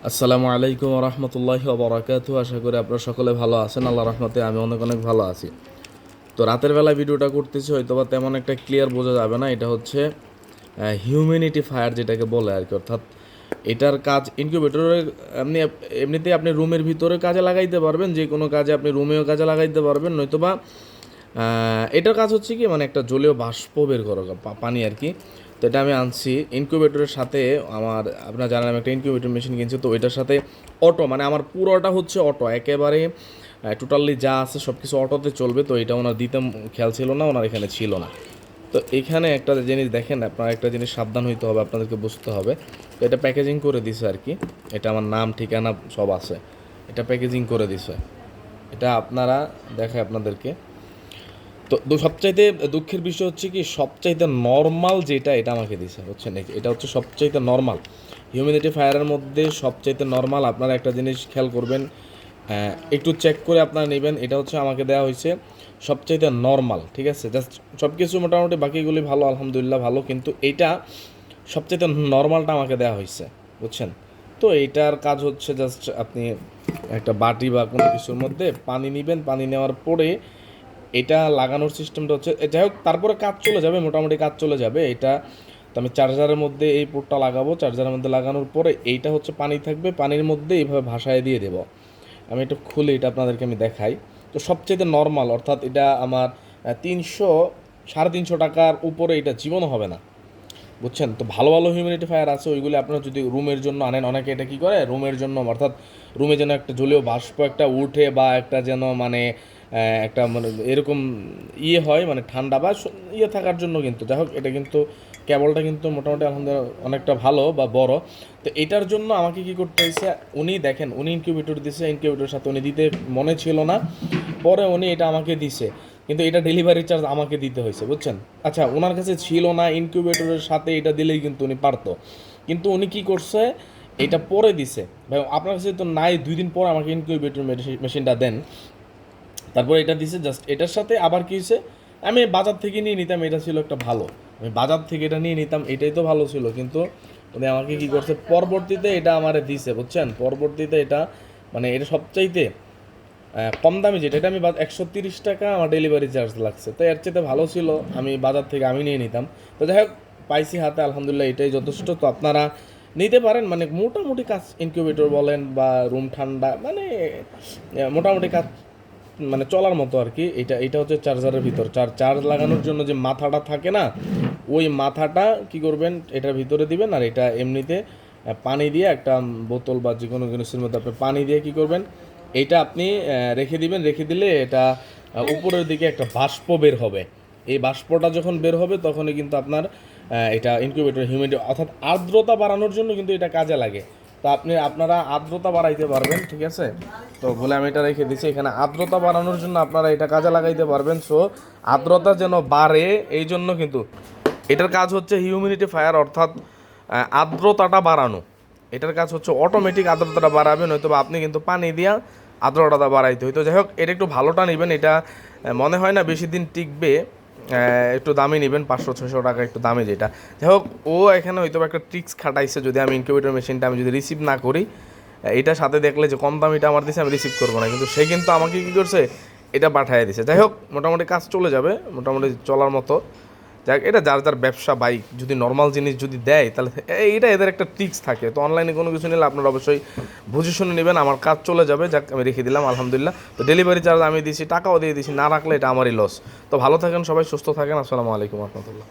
আসসালামু আলাইকুম রহমতুল্লাহি ওবরাকাতুহু। আশা করি আপনারা সকলে ভালো আছেন। আল্লাহ রহমতে আমি অনেক অনেক ভালো আছি। তো রাতের বেলা ভিডিওটা করতেছি, হয়তো বা তেমন একটা ক্লিয়ার বোঝা যাবে না। এটা হচ্ছে হিউম্যানিটি ফায়ার যেটাকে বলে আর কি, অর্থাৎ এটার কাজ ইনকিউবেটরে আপনি এমনিতেই আপনি রুমের ভিতরে কাজে লাগাইতে পারবেন, যে কোনো কাজে আপনি রুমেও কাজে লাগাইতে পারবেন, নয়তোবা এটার কাজ হচ্ছে কি মানে একটা জলীয় বাষ্প বের করা পানি আর কি। তো এটা আমি আনছি ইনকিউবেটরের সাথে। আমার আপনারা জানেন আমি একটা ইনকিউবেটর মেশিন কিনছি, তো এটার সাথে অটো মানে আমার পুরোটা হচ্ছে অটো, একেবারে টোটালি যা আছে সব কিছু অটোতে চলবে। তো এটা ওনার দিতে খেয়াল ছিল না, ওনার এখানে ছিল না। তো এখানে একটা জিনিস দেখেন, আপনার একটা জিনিস সাবধান হইতে হবে, আপনাদেরকে বুঝতে হবে। তো এটা প্যাকেজিং করে দিছে আর কি, এটা আমার নাম ঠিকানা সব আছে, এটা প্যাকেজিং করে দিছে। এটা আপনারা দেখায় আপনাদেরকে। তো সবচাইতে দুঃখের বিষয় হচ্ছে কি, সবচাইতে নর্মাল যেটা এটা আমাকে দিছে, বুঝছেন? এটা হচ্ছে সবচাইতে নর্মাল হিউম্যানিটি ফায়ারের মধ্যে সবচাইতে নর্মাল। আপনারা একটা জিনিস খেয়াল করবেন, একটু চেক করে আপনারা নেবেন। এটা হচ্ছে আমাকে দেওয়া হয়েছে সবচাইতে নর্মাল, ঠিক আছে? জাস্ট সব কিছু মোটামুটি বাকিগুলি ভালো, আলহামদুলিল্লাহ ভালো, কিন্তু এইটা সবচাইতে নর্মালটা আমাকে দেওয়া হয়েছে, বুঝছেন? তো এইটার কাজ হচ্ছে জাস্ট আপনি একটা বাটি বা কোনো কিছুর মধ্যে পানি নেবেন, পানি নেওয়ার পরে এটা লাগানোর সিস্টেমটা হচ্ছে যাই হোক, তারপরে কাজ চলে যাবে, মোটামুটি কাজ চলে যাবে। এটা তো আমি চার্জারের মধ্যে এই পোর্টটা লাগাবো, চার্জারের মধ্যে লাগানোর পরে এইটা হচ্ছে পানি থাকবে, পানির মধ্যে এইভাবে ভাসায় দিয়ে দেবো। আমি একটু খুলে এটা আপনাদেরকে আমি দেখাই। তো সবচেয়ে নর্মাল, অর্থাৎ এটা আমার 300 350 টাকার উপরে এটা জীবনও হবে না, বুঝছেন? তো ভালো ভালো হিউম্যানিটি ফায়ার আছে, ওইগুলি আপনারা যদি রুমের জন্য আনেন, অনেকে এটা কী করে রুমের জন্য, অর্থাৎ রুমে যেন একটা জলীয় বাষ্প একটা উঠে বা একটা যেন মানে একটা মানে এরকম ইয়ে হয়, মানে ঠান্ডা বা ইয়ে থাকার জন্য। কিন্তু যাই হোক, এটা কিন্তু কেবলটা কিন্তু মোটামুটি আলহামদুলিল্লাহ অনেকটা ভালো বা বড়। তো এটার জন্য আমাকে কি করতে হয়েছে, উনি দেখেন উনি ইনকিউবেটর দিছে, ইনকিউবেটরের সাথে উনি দিতে মনে ছিল না, পরে উনি এটা আমাকে দিছে, কিন্তু এটা ডেলিভারি চার্জ আমাকে দিতে হয়েছে, বুঝছেন? আচ্ছা, ওনার কাছে ছিল না, ইনকিউবেটরের সাথে এটা দিলেই কিন্তু উনি পারতো, কিন্তু উনি কি করছে এটা পরে দিছে। ভাই আপনার কাছে তো নাই, 2 দিন পর আমাকে ইনকিউবেটর মেশিনটা দেন, তারপর এটা দিছে। জাস্ট এটার সাথে আবার কী হয়েছে, আমি বাজার থেকে নিয়ে নিতাম, এটা ছিল একটা ভালো, আমি বাজার থেকে এটা নিয়ে নিতাম, এটাই তো ভালো ছিল, কিন্তু উনি আমাকে কী করছে পরবর্তীতে এটা আমারে দিছে, বুঝছেন? পরবর্তীতে এটা মানে এটা সবচাইতে কম দামি যেটা, এটা আমি 130 টাকা আমার ডেলিভারি চার্জ লাগছে। তো এর চেয়ে ভালো ছিল, আমি বাজার থেকে আমি নিয়ে নিতাম। তো যাই হোক, পাইছি হাতে, আলহামদুলিল্লাহ এটাই যথেষ্ট। তো আপনারা নিতে পারেন, মানে মোটামুটি কাজ, ইনকিউবেটর বলেন বা রুম ঠান্ডা, মানে মোটামুটি কাজ মানে চলার মতো আর কি। এটা এটা হচ্ছে চার্জারের ভিতর চার্জ লাগানোর জন্য যে মাথাটা থাকে না, ওই মাথাটা কি করবেন এটার ভিতরে দিবেন, আর এটা এমনিতে পানি দিয়ে একটা বোতল বা যে কোনো জিনিসের মধ্যে আপনি পানি দিয়ে কি করবেন, এইটা আপনি রেখে দিবেন। রেখে দিলে এটা উপরের দিকে একটা বাষ্প বের হবে। এই বাষ্পটা যখন বের হবে তখনই কিন্তু আপনার এটা ইনকিউবেটর হিউমিডিটি অর্থাৎ আর্দ্রতা বাড়ানোর জন্য কিন্তু এটা কাজে লাগে। তো আপনারা আর্দ্রতা বাড়াইতে পারবেন, ঠিক আছে? তো বলে আমি এটা রেখে দিচ্ছি এখানে, আর্দ্রতা বাড়ানোর জন্য আপনারা এটা কাজে লাগাইতে পারবেন। সো আর্দ্রতা যেন বাড়ে এই জন্য কিন্তু এটার কাজ হচ্ছে হিউমিডিটি ফায়ার, অর্থাৎ আর্দ্রতাটা বাড়ানো। এটার কাজ হচ্ছে অটোমেটিক আর্দ্রতাটা বাড়াবে, নয়তো আপনি কিন্তু পানি দিয়া আর্দ্রতাটা বাড়াইতে হইতো। যাই হোক, এটা একটু ভালোটা নেবেন, এটা মনে হয় না বেশি দিন টিকবে, একটু দামি নেবেন, 500-600 টাকা একটু দামি যেটা। যাই হোক, ও এখানে হয়তো একটা ট্রিক্স খাটাইছে, যদি আমি ইনকিউবেটর মেশিনটা আমি যদি রিসিভ না করি, এটা সাথে দেখলে যে কম দামিটা আমার দিছে, আমি রিসিভ করবো না, কিন্তু সে কিন্তু আমাকে কী করছে এটা পাঠিয়ে দিছে। যাই হোক, মোটামুটি কাজ চলে যাবে, মোটামুটি চলার মতো। যাক, এটা যার যার ব্যবসা, বাইক যদি নর্মাল জিনিস যদি দেয় তাহলে এইটা এদের একটা ট্রিক্স থাকে। তো অনলাইনে কোনো কিছু নিলে আপনারা অবশ্যই বুঝে শুনে নেবেন, আমার কাজ চলে যাবে। যাক, আমি রেখে দিলাম আলহামদুলিল্লাহ। তো ডেলিভারি চার্জ আমি দিয়েছি, টাকাও দিয়ে দিয়েছি, না রাখলে এটা আমারই লস। তো ভালো থাকেন সবাই, সুস্থ থাকেন। আসসালামু আলাইকুম রহমতুল্লাহ।